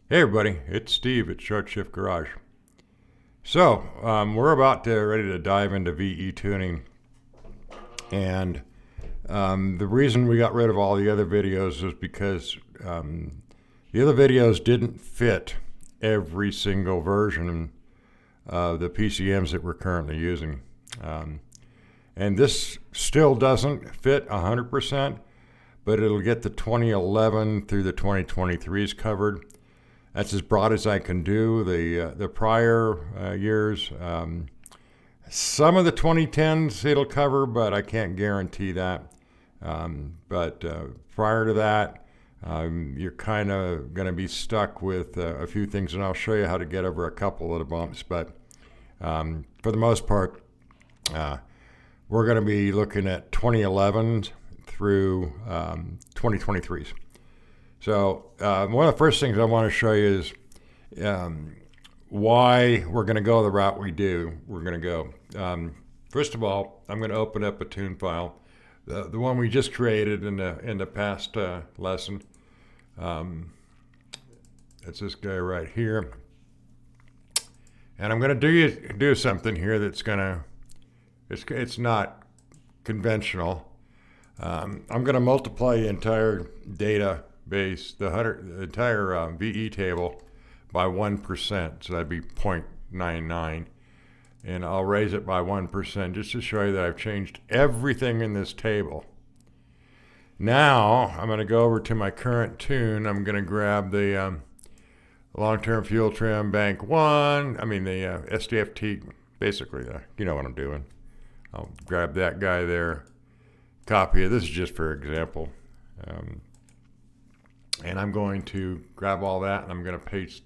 Hey everybody, it's Steve at Short Shift Garage. So we're about to ready to dive into VE tuning, and the reason we got rid of all the other videos is because the other videos didn't fit every single version of the PCMs that we're currently using, and this still doesn't fit 100%, but it'll get the 2011 through the 2023s covered. That's as broad as I can do. The prior years, some of the 2010s it'll cover, but I can't guarantee that. But prior to that, you're kind of going to be stuck with a few things, and I'll show you how to get over a couple of the bumps. But for the most part, we're going to be looking at 2011 through 2023s. So one of the first things I want to show you is why we're going to go the route we're going to go. First of all, I'm going to open up a tune file, the one we just created in the past lesson. It's this guy right here, and I'm going to do something here that's it's not conventional. I'm going to multiply the entire data base, the entire VE table by 1%, so that'd be 0.99, and I'll raise it by 1% just to show you that I've changed everything in this table. Now I'm going to go over to my current tune. I'm going to grab the long-term fuel trim bank 1, the SDFT, basically, you know what I'm doing. I'll grab that guy there, copy it. This is just for example. And I'm going to grab all that, and I'm going to paste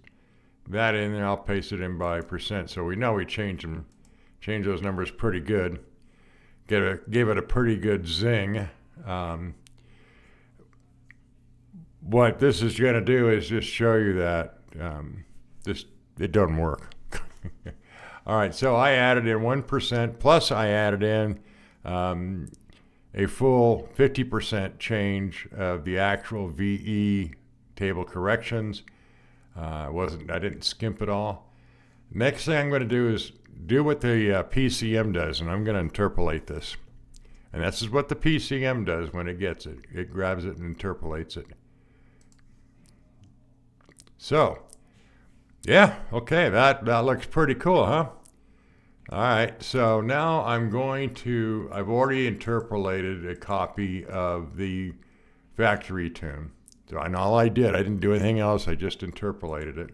that in there. I'll paste it in by percent, so we know we changed those numbers pretty good. Gave it a pretty good zing. What this is going to do is just show you that it doesn't work. All right, so I added in 1%, plus I added in a full 50% change of the actual VE table corrections. I didn't skimp it all. Next thing I'm going to do is do what the PCM does, and I'm going to interpolate this. And this is what the PCM does when it gets it. It grabs it and interpolates it. So, yeah, okay, that looks pretty cool, huh? All right, so now I've already interpolated a copy of the factory tune. And all I didn't do anything else, I just interpolated it.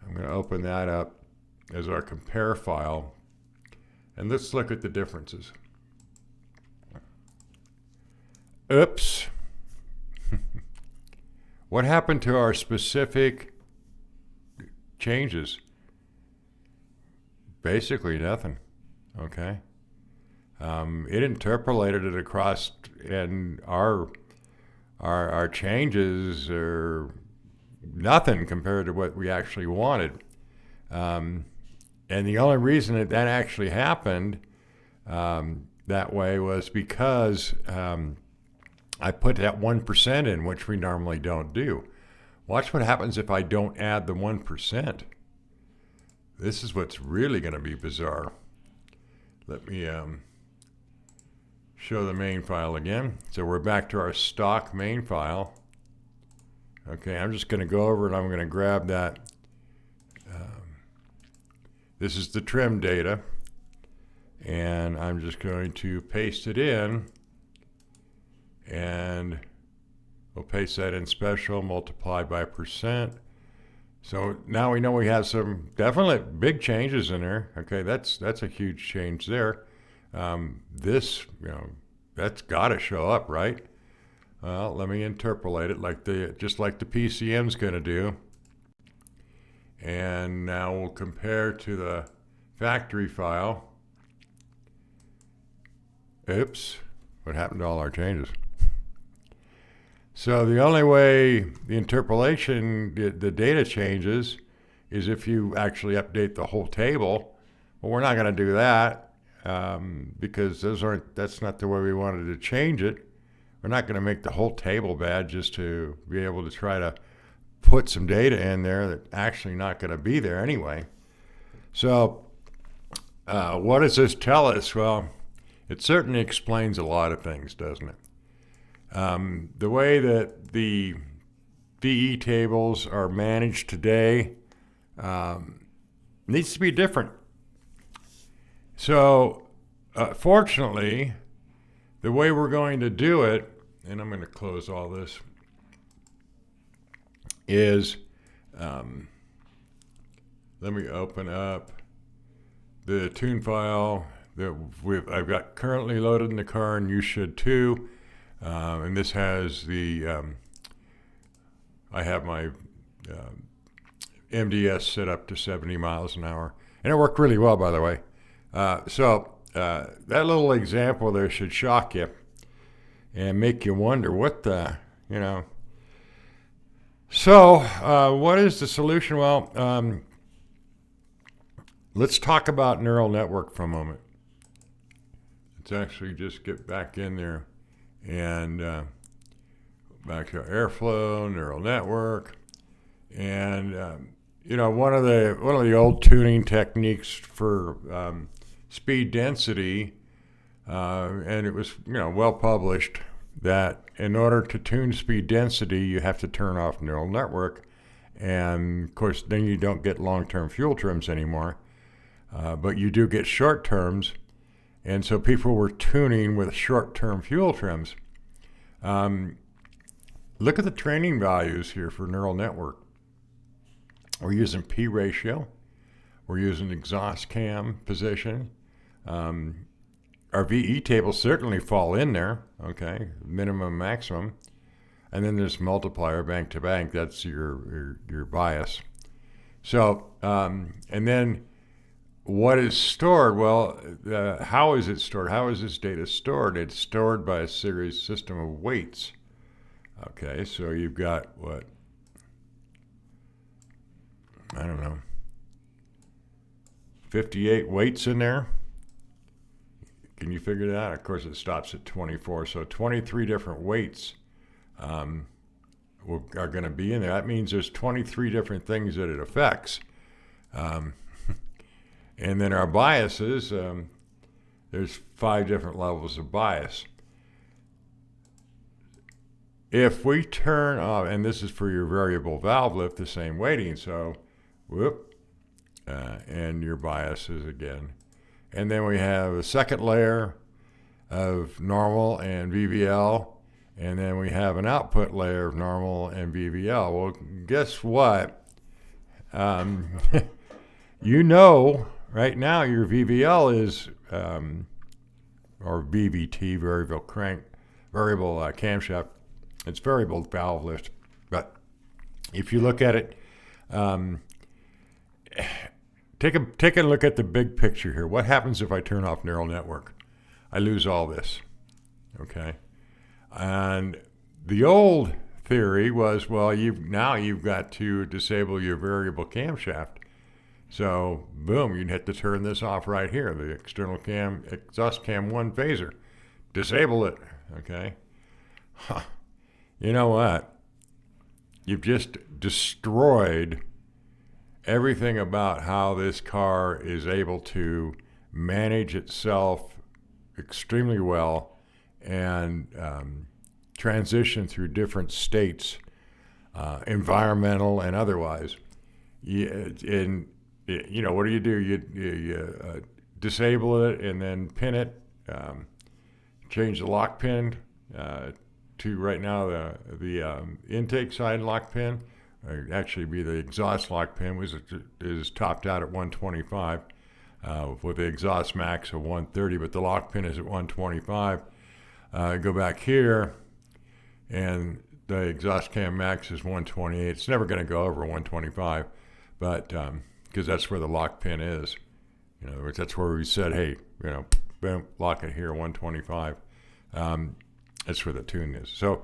I'm going to open that up as our compare file, and let's look at the differences. Oops. What happened to our specific changes? Basically nothing. Okay. It interpolated it across, and our changes are nothing compared to what we actually wanted. And the only reason that actually happened that way was because I put that 1% in, which we normally don't do. Watch what happens if I don't add the 1%. This is what's really going to be bizarre. Let me show the main file again. So we're back to our stock main file. Okay, I'm just going to go over and I'm going to grab that. This is the trim data, and I'm just going to paste it in, and we'll paste that in special, multiply by percent. So now we know we have some definite big changes in there. Okay, that's a huge change there. This, that's got to show up, right? Well, let me interpolate it just like the PCM's going to do. And now we'll compare to the factory file. Oops, what happened to all our changes? So the only way the interpolation, the data changes, is if you actually update the whole table. Well, we're not going to do that because that's not the way we wanted to change it. We're not going to make the whole table bad just to be able to try to put some data in there that's actually not going to be there anyway. So what does this tell us? Well, it certainly explains a lot of things, doesn't it? The way that the VE tables are managed today needs to be different. So fortunately, the way we're going to do it, and I'm going to close all this, is let me open up the tune file that I've got currently loaded in the car, and you should too. And this has the, I have my MDS set up to 70 miles an hour. And it worked really well, by the way. So that little example there should shock you and make you wonder what the, So what is the solution? Well, let's talk about neural network for a moment. Let's actually just get back in there and back to airflow, neural network. And, one of the old tuning techniques for speed density, and it was, well published, that in order to tune speed density, you have to turn off neural network. And of course, then you don't get long-term fuel trims anymore, but you do get short terms. And so people were tuning with short-term fuel trims. Look at the training values here for neural network. We're using P ratio. We're using exhaust cam position. Our VE tables certainly fall in there, okay, minimum, maximum. And then there's multiplier bank to bank. That's your bias. So, and then what is stored? Well, how is it stored? How is this data stored? It's stored by a series system of weights. Okay, so you've got what? I don't know, 58 weights in there. Can you figure that out? Of course, it stops at 24. So 23 different weights are going to be in there. That means there's 23 different things that it affects. And then our biases, there's 5 different levels of bias. If we turn off, and this is for your variable valve lift, the same weighting, so whoop, and your biases again. And then we have a second layer of normal and VVL, and then we have an output layer of normal and VVL. Well, guess what? Right now your VVL is, or VVT, variable camshaft. It's variable valve lift. But if you look at it, take a look at the big picture here. What happens if I turn off neural network? I lose all this, okay? And the old theory was, well, you've got to disable your variable camshaft. So, boom, you'd have to turn this off right here, the external cam, exhaust cam 1 phaser. Disable it, okay? Huh. You know what? You've just destroyed everything about how this car is able to manage itself extremely well and transition through different states, environmental and otherwise. What do? You disable it and then pin it, change the lock pin to right now the intake side lock pin. Actually be the exhaust lock pin, is topped out at 125 with the exhaust max of 130, but the lock pin is at 125. Go back here, and the exhaust cam max is 128. It's never going to go over 125, but because that's where the lock pin is. In other words, that's where we said, hey, boom, lock it here, 125. That's where the tune is. So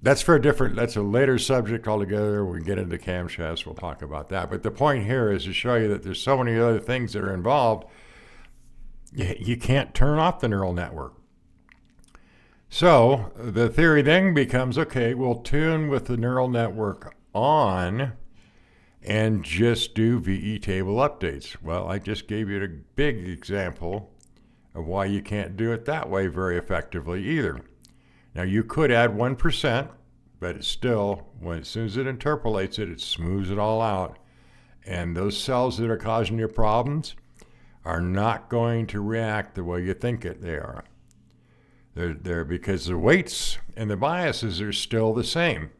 that's a later subject altogether. We get into camshafts, we'll talk about that. But the point here is to show you that there's so many other things that are involved. You can't turn off the neural network. So the theory then becomes, okay, we'll tune with the neural network on and just do VE table updates. Well, I just gave you a big example of why you can't do it that way very effectively either. Now you could add 1%, but it's still, as soon as it interpolates it, it smooths it all out. And those cells that are causing you problems are not going to react the way you think they are. They're because the weights and the biases are still the same.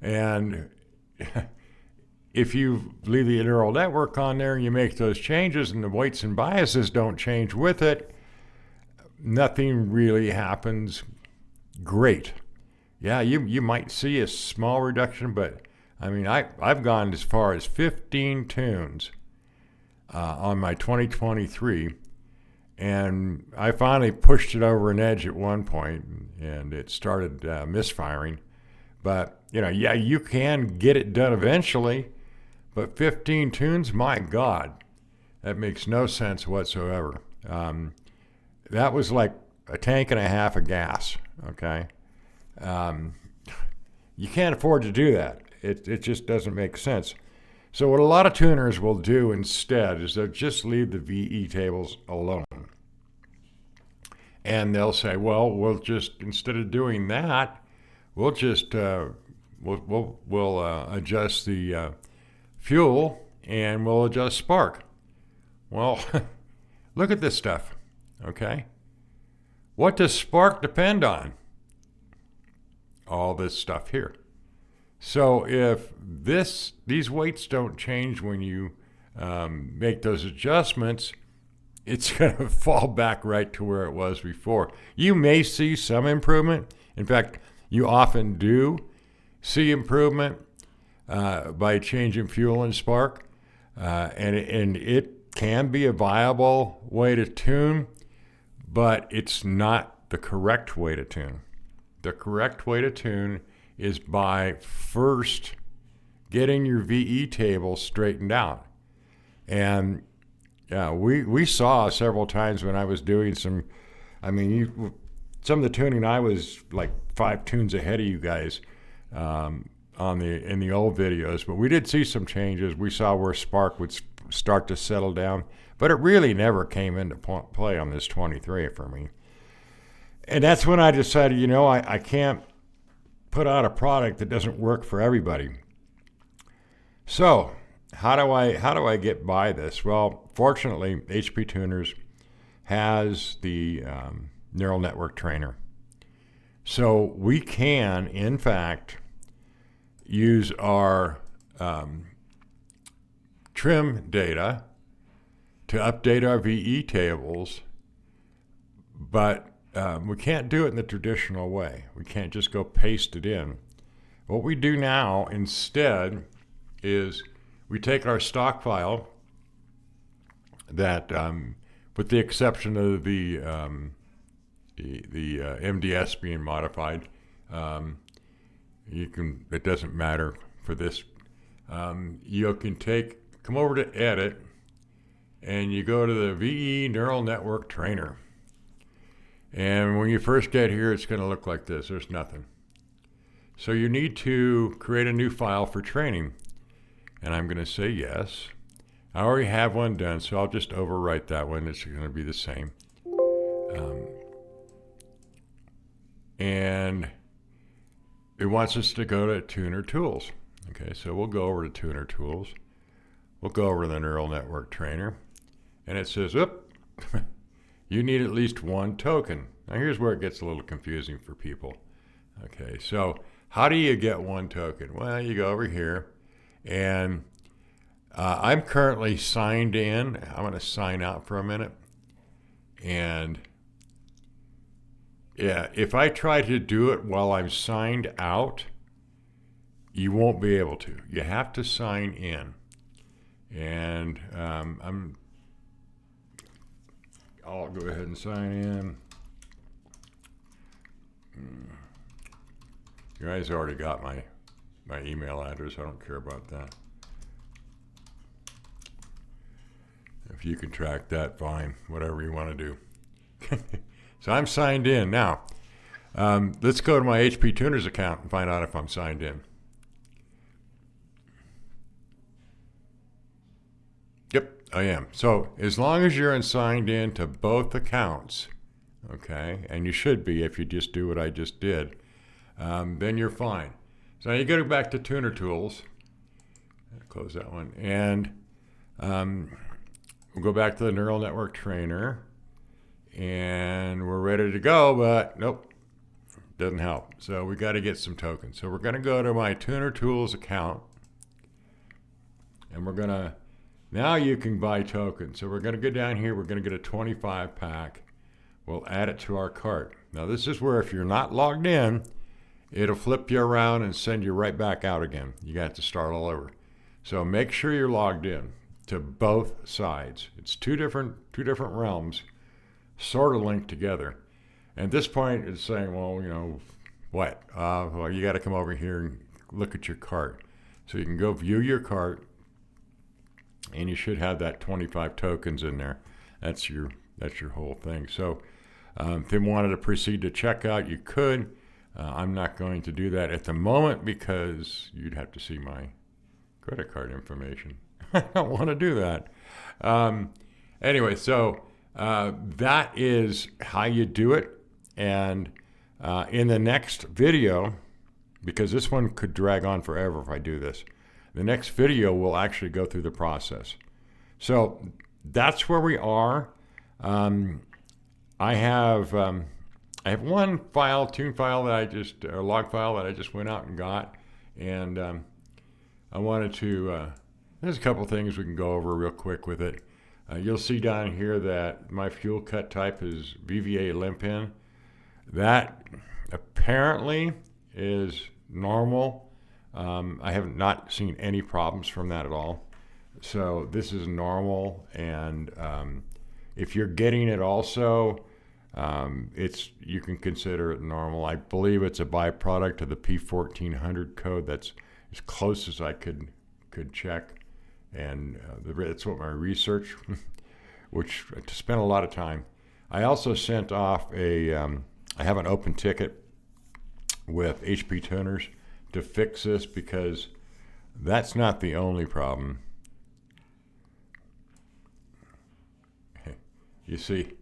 And if you leave the neural network on there and you make those changes and the weights and biases don't change with it, nothing really happens great. Yeah, you might see a small reduction, but I mean, I've gone as far as 15 tunes on my 2023, and I finally pushed it over an edge at one point, and it started misfiring. But, yeah, you can get it done eventually, but 15 tunes, my God, that makes no sense whatsoever. That was like a tank and a half of gas, okay? You can't afford to do that. It just doesn't make sense. So what a lot of tuners will do instead is they'll just leave the VE tables alone. And they'll say, well, we'll just, instead of doing that, we'll just, we'll adjust the fuel and we'll adjust spark. Well, look at this stuff, okay? What does spark depend on? All this stuff here. So if these weights don't change when you make those adjustments, it's going to fall back right to where it was before. You may see some improvement. In fact, you often do see improvement by changing fuel and spark, and it can be a viable way to tune, but it's not the correct way to tune. The correct way to tune is by first getting your VE table straightened out. And yeah, we saw several times when I was doing some of the tuning, I was like 5 tunes ahead of you guys in the old videos, but we did see some changes. We saw where spark would start to settle down, but it really never came into play on this 23 for me. And that's when I decided, I can't put out a product that doesn't work for everybody. So how do I get by this? Well, fortunately, HP Tuners has the neural network trainer. So we can, in fact, use our trim data to update our VE tables, but we can't do it in the traditional way. We can't just go paste it in. What we do now instead is we take our stock file that, with the exception of the MDS being modified, it doesn't matter for this. You can come over to Edit, and you go to the VE Neural Network Trainer. And when you first get here, it's going to look like this. There's nothing. So you need to create a new file for training. And I'm going to say yes. I already have one done, so I'll just overwrite that one. It's going to be the same. And it wants us to go to Tuner Tools. Okay, so we'll go over to Tuner Tools. We'll go over to the Neural Network Trainer. And it says, you need at least one token. Now here's where it gets a little confusing for people. Okay, so how do you get one token? Well, you go over here, and I'm currently signed in. I'm going to sign out for a minute. And yeah, if I try to do it while I'm signed out, you won't be able to. You have to sign in. And I'll go ahead and sign in. You guys already got my email address. I don't care about that. If you can track that, fine. Whatever you want to do. So I'm signed in. Now, Let's go to my HP Tuners account and find out if I'm signed in. Yep, I am. So as long as you're signed in to both accounts, okay, and you should be if you just do what I just did, then you're fine. So now you go back to Tuner Tools. Close that one. And we'll go back to the Neural Network Trainer. And we're ready to go, but nope, doesn't help. So we got to get some tokens. So we're going to go to my Tuner Tools account. And we're going to, now you can buy tokens. So we're going to go down here. We're going to get a 25 pack. We'll add it to our cart. Now this is where if you're not logged in, it'll flip you around and send you right back out again. You got to start all over. So make sure you're logged in to both sides. It's two different realms, sort of linked together. And at this point, it's saying, well, you know, what? Well, you got to come over here and look at your cart. So you can go view your cart, and you should have that 25 tokens in there. That's your whole thing. So if you wanted to proceed to checkout, you could. I'm not going to do that at the moment because you'd have to see my credit card information. I don't want to do that. Anyway, so that is how you do it. And in the next video, because this one could drag on forever if I do this, the next video will actually go through the process. So that's where we are. I have one file, tune file that a log file that I just went out and got, and I wanted to. There's a couple things we can go over real quick with it. You'll see down here that my fuel cut type is VVA limp-in. That apparently is normal. I have not seen any problems from that at all. So this is normal, and if you're getting it also, you can consider it normal. I believe it's a byproduct of the P1400 code. That's as close as I could check, and that's what my research, which to spend a lot of time. I also sent off I have an open ticket with HP Tuners to fix this because that's not the only problem. You see,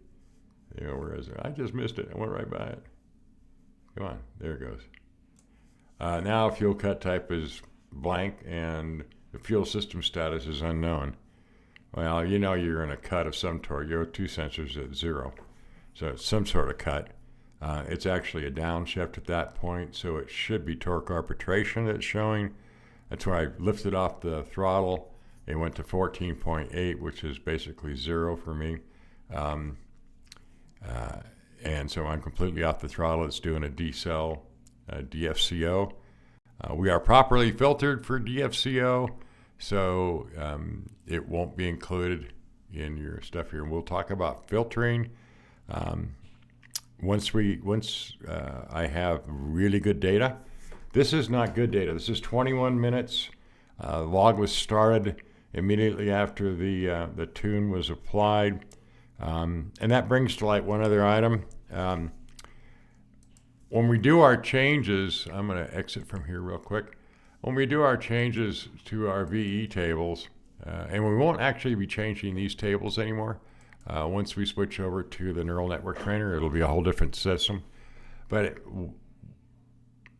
where is it? I just missed it. I went right by it. Come on, there it goes. Now fuel cut type is blank and the fuel system status is unknown. Well, you know you're in a cut of some sort. Your O2 sensor's at 0. So it's some sort of cut. It's actually a downshift at that point, so it should be torque arbitration that's showing. That's why I lifted off the throttle. It went to 14.8, which is basically 0 for me. And so I'm completely off the throttle. It's doing a decel, DFCO. We are properly filtered for DFCO, so it won't be included in your stuff here. We'll talk about filtering once I have really good data. This is not good data. This is 21 minutes. Log was started immediately after the tune was applied. And that brings to light one other item. When we do our changes, I'm going to exit from here real quick. When we do our changes to our VE tables, and we won't actually be changing these tables anymore. Once we switch over to the Neural Network Trainer, it'll be a whole different system. But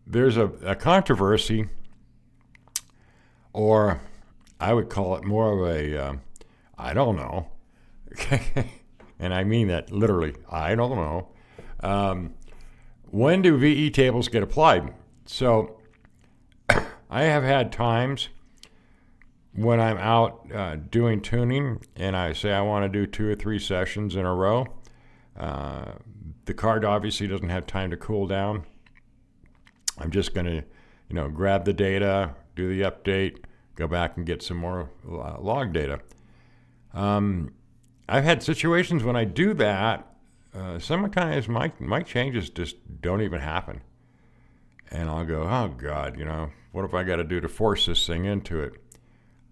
there's a controversy, or I would call it more of a, I don't know. And I mean that literally, I don't know. When do VE tables get applied? So I have had times when I'm out doing tuning and I say I want to do 2 or 3 sessions in a row. The card obviously doesn't have time to cool down. I'm just going to, grab the data, do the update, go back and get some more log data. I've had situations when I do that, sometimes my changes just don't even happen. And I'll go, oh God, what have I got to do to force this thing into it?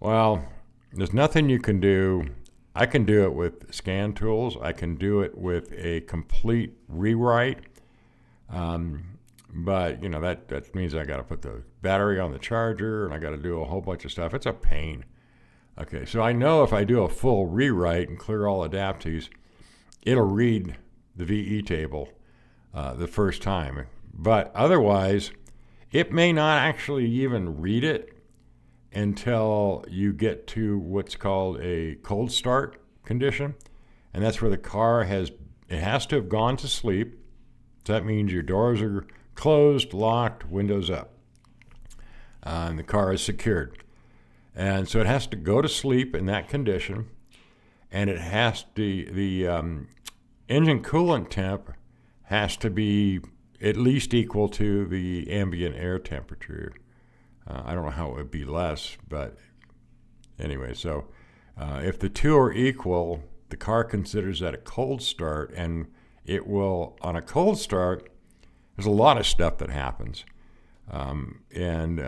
Well, there's nothing you can do. I can do it with scan tools. I can do it with a complete rewrite. But that means I got to put the battery on the charger, and I got to do a whole bunch of stuff. It's a pain. Okay, so I know if I do a full rewrite and clear all adaptees, it'll read the VE table the first time. But otherwise, it may not actually even read it until you get to what's called a cold start condition. And that's where the car has to have gone to sleep. So that means your doors are closed, locked, windows up. And the car is secured. And so it has to go to sleep in that condition. And it has to, the engine coolant temp has to be at least equal to the ambient air temperature. I don't know how it would be less, but anyway, so if the two are equal, the car considers that a cold start, and it will, on a cold start, there's a lot of stuff that happens. And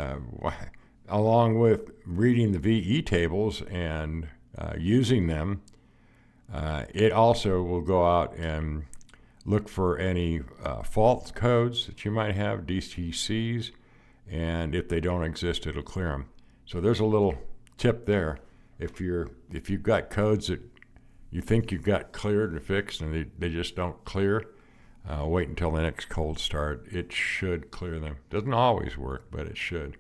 along with reading the VE tables and using them, it also will go out and look for any fault codes that you might have, DTCs, and if they don't exist, it'll clear them. So there's a little tip there. If you've got codes that you think you've got cleared and fixed and they just don't clear, wait until the next cold start. It should clear them. Doesn't always work, but it should.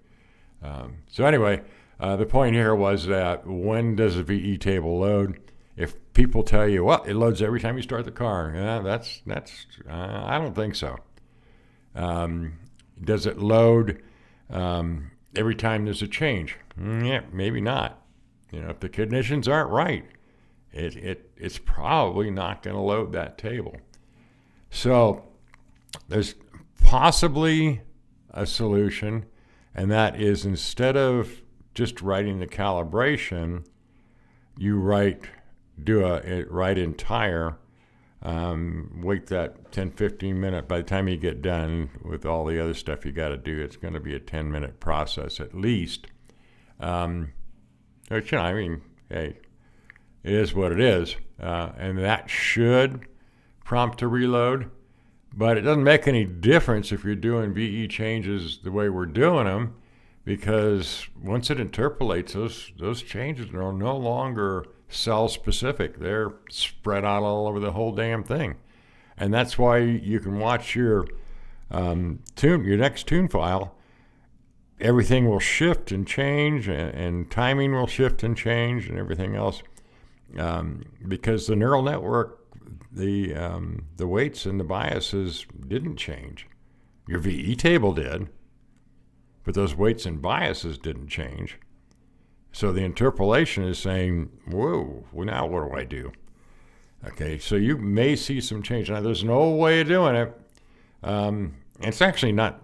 So anyway, the point here was that when does a VE table load? If people tell you, well, it loads every time you start the car, that's I don't think so. Does it load every time there's a change? Yeah, maybe not. If the conditions aren't right, it's probably not going to load that table. So there's possibly a solution, and that is instead of just writing the calibration, you write entire, wait that 10-15 minute. By the time you get done with all the other stuff you got to do, it's going to be a 10-minute process at least. Which, hey, it is what it is, and that should prompt a reload. But it doesn't make any difference if you're doing VE changes the way we're doing them, because once it interpolates, those changes are no longer cell specific. They're spread out all over the whole damn thing. And that's why you can watch your next tune file. Everything will shift and change, and timing will shift and change, and everything else, because the neural network, the weights and the biases didn't change. Your VE table did, but those weights and biases didn't change. So the interpolation is saying, whoa, well, now what do I do? Okay, so you may see some change. Now, there's no way of doing it. It's actually not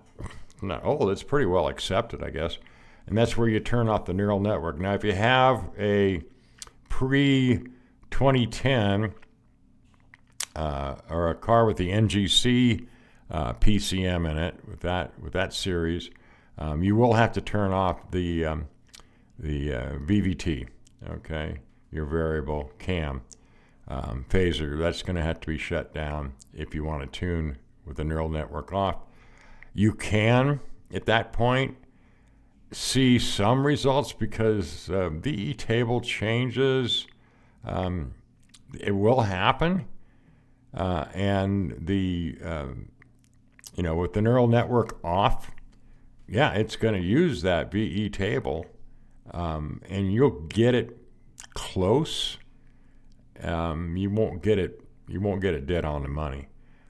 old. It's pretty well accepted, I guess. And that's where you turn off the neural network. Now, if you have a pre-2010 or a car with the NGC PCM in it, with that series, you will have to turn off the VVT, okay, your variable cam phaser. That's going to have to be shut down if you want to tune with the neural network off. You can, at that point, see some results because VE table changes. It will happen, and with the neural network off, yeah, it's going to use that VE table. And you'll get it close. You won't get it dead on the money.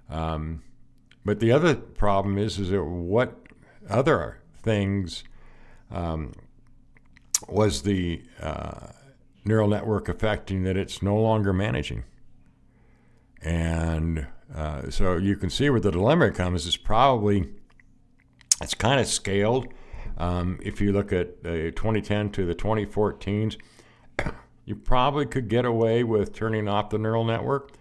But the other problem is that what other things was the neural network affecting that it's no longer managing? And so you can see where the dilemma comes. It's kind of scaled. If you look at the 2010 to the 2014s, you probably could get away with turning off the neural network.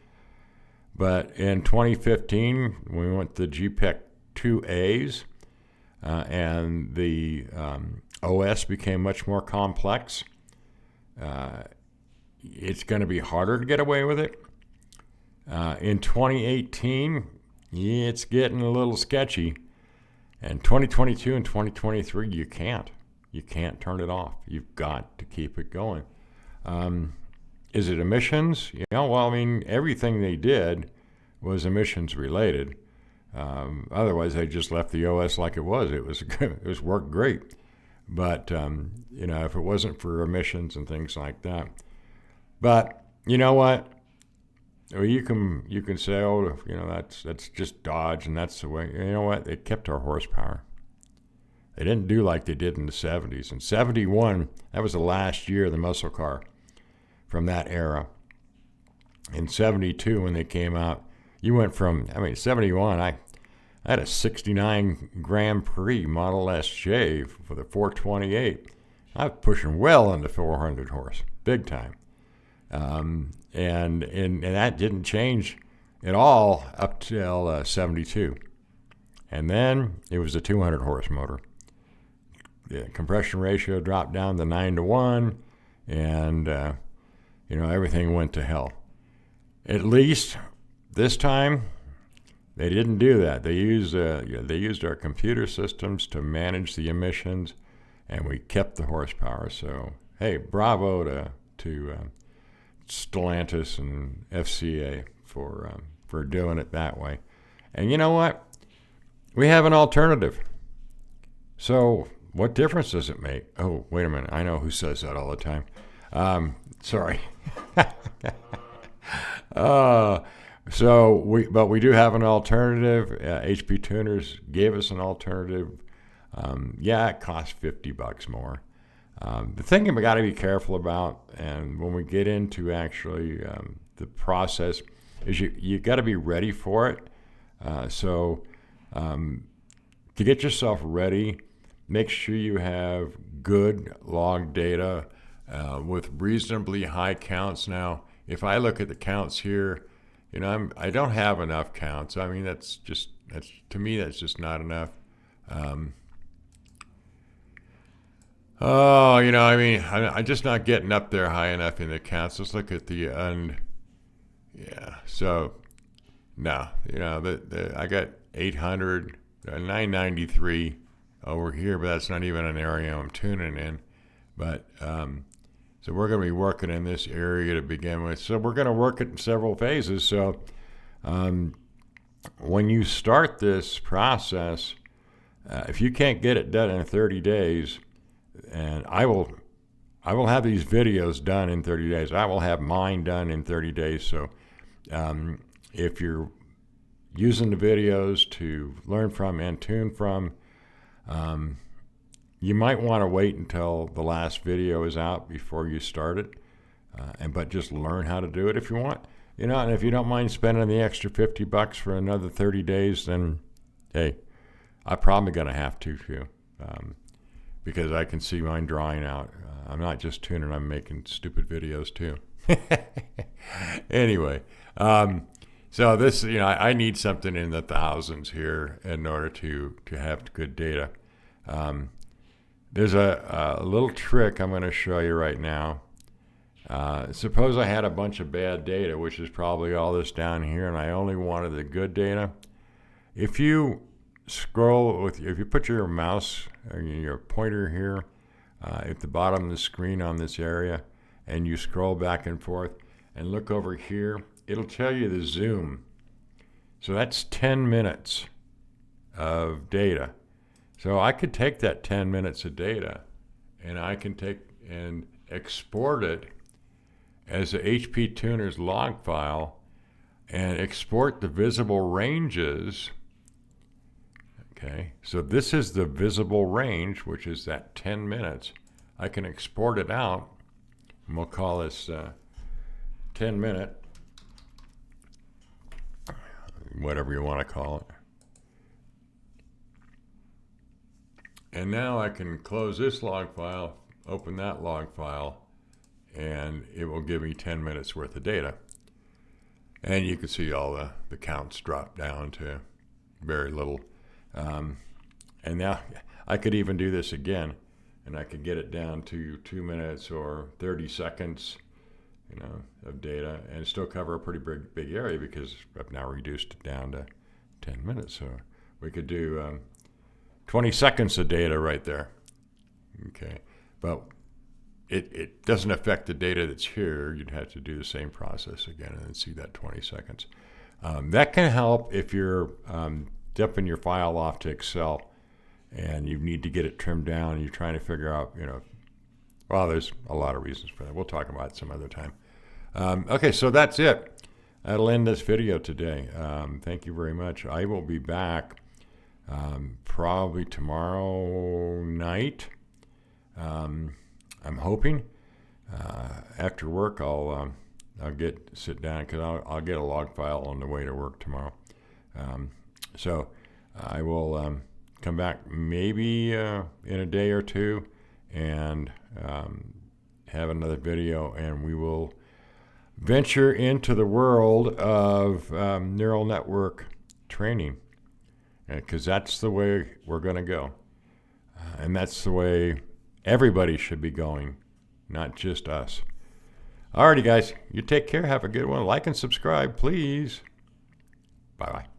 But in 2015, we went to GPEC 2As, and the OS became much more complex. It's going to be harder to get away with it. In 2018, it's getting a little sketchy. And 2022 and 2023, you can't. You can't turn it off. You've got to keep it going. Is it emissions? Well, I mean, everything they did was emissions related. Otherwise, they just left the OS like it was. It was worked great. But if it wasn't for emissions and things like that. But you know what? Well, you can say, oh, that's just Dodge, and that's the way. You know what? They kept our horsepower. They didn't do like they did in the 70s. In 71, that was the last year of the muscle car from that era. In 72, when they came out, you went from, 71, I had a 69 Grand Prix Model SJ for the 428. I was pushing well into 400 horse, big time. And that didn't change at all up till 72. And then it was a 200 horse motor. The compression ratio dropped down to 9-1, and everything went to hell. At least this time, they didn't do that. They used our computer systems to manage the emissions, and we kept the horsepower. So hey, bravo to Stellantis and FCA for doing it that way. And you know what? We have an alternative. So what difference does it make? Oh, wait a minute. I know who says that all the time. Sorry. But we do have an alternative. HP Tuners gave us an alternative. It costs $50 more. The thing we got to be careful about, and when we get into actually the process, is you got to be ready for it. To get yourself ready, make sure you have good log data with reasonably high counts. Now, if I look at the counts here, I don't have enough counts. I mean, that's to me, that's just not enough. I'm just not getting up there high enough in the counts. Let's look at the end. Yeah, so no, I got 800, 993 over here, but that's not even an area I'm tuning in. But so we're going to be working in this area to begin with. So we're going to work it in several phases. So when you start this process, if you can't get it done in 30 days, and I will have these videos done in 30 days. I will have mine done in 30 days. So if you're using the videos to learn from and tune from, you might want to wait until the last video is out before you start it, but just learn how to do it if you want. And if you don't mind spending the extra $50 for another 30 days, then hey, I'm probably going to have to too, because I can see mine drawing out. I'm not just tuning, I'm making stupid videos too. Anyway, so this, I need something in the thousands here in order to have good data. There's a little trick I'm going to show you right now. Suppose I had a bunch of bad data, which is probably all this down here, and I only wanted the good data. If you if you put your mouse or your pointer here at the bottom of the screen on this area, and you scroll back and forth and look over here, it'll tell you the zoom. So that's 10 minutes of data. So I could take that 10 minutes of data, and I can take and export it as a HP Tuners log file and export the visible ranges. Okay, so this is the visible range, which is that 10 minutes. I can export it out, and we'll call this 10 minute, whatever you want to call it. And now I can close this log file, open that log file, and it will give me 10 minutes worth of data. And you can see all the counts drop down to very little. And now I could even do this again, and I could get it down to 2 minutes or 30 seconds, of data, and still cover a pretty big area because I've now reduced it down to 10 minutes. So we could do 20 seconds of data right there. Okay, but it doesn't affect the data that's here. You'd have to do the same process again and then see that 20 seconds. That can help if you're dumping your file off to Excel and you need to get it trimmed down and you're trying to figure out, well, there's a lot of reasons for that. We'll talk about it some other time. Okay, so that's it. That'll end this video today. Thank you very much. I will be back probably tomorrow night. I'm hoping after work I'll sit down because I'll get a log file on the way to work tomorrow. So I will come back maybe in a day or two and have another video, and we will venture into the world of neural network training, because that's the way we're going to go. And that's the way everybody should be going, not just us. Alrighty, guys, you take care. Have a good one. Like and subscribe, please. Bye-bye.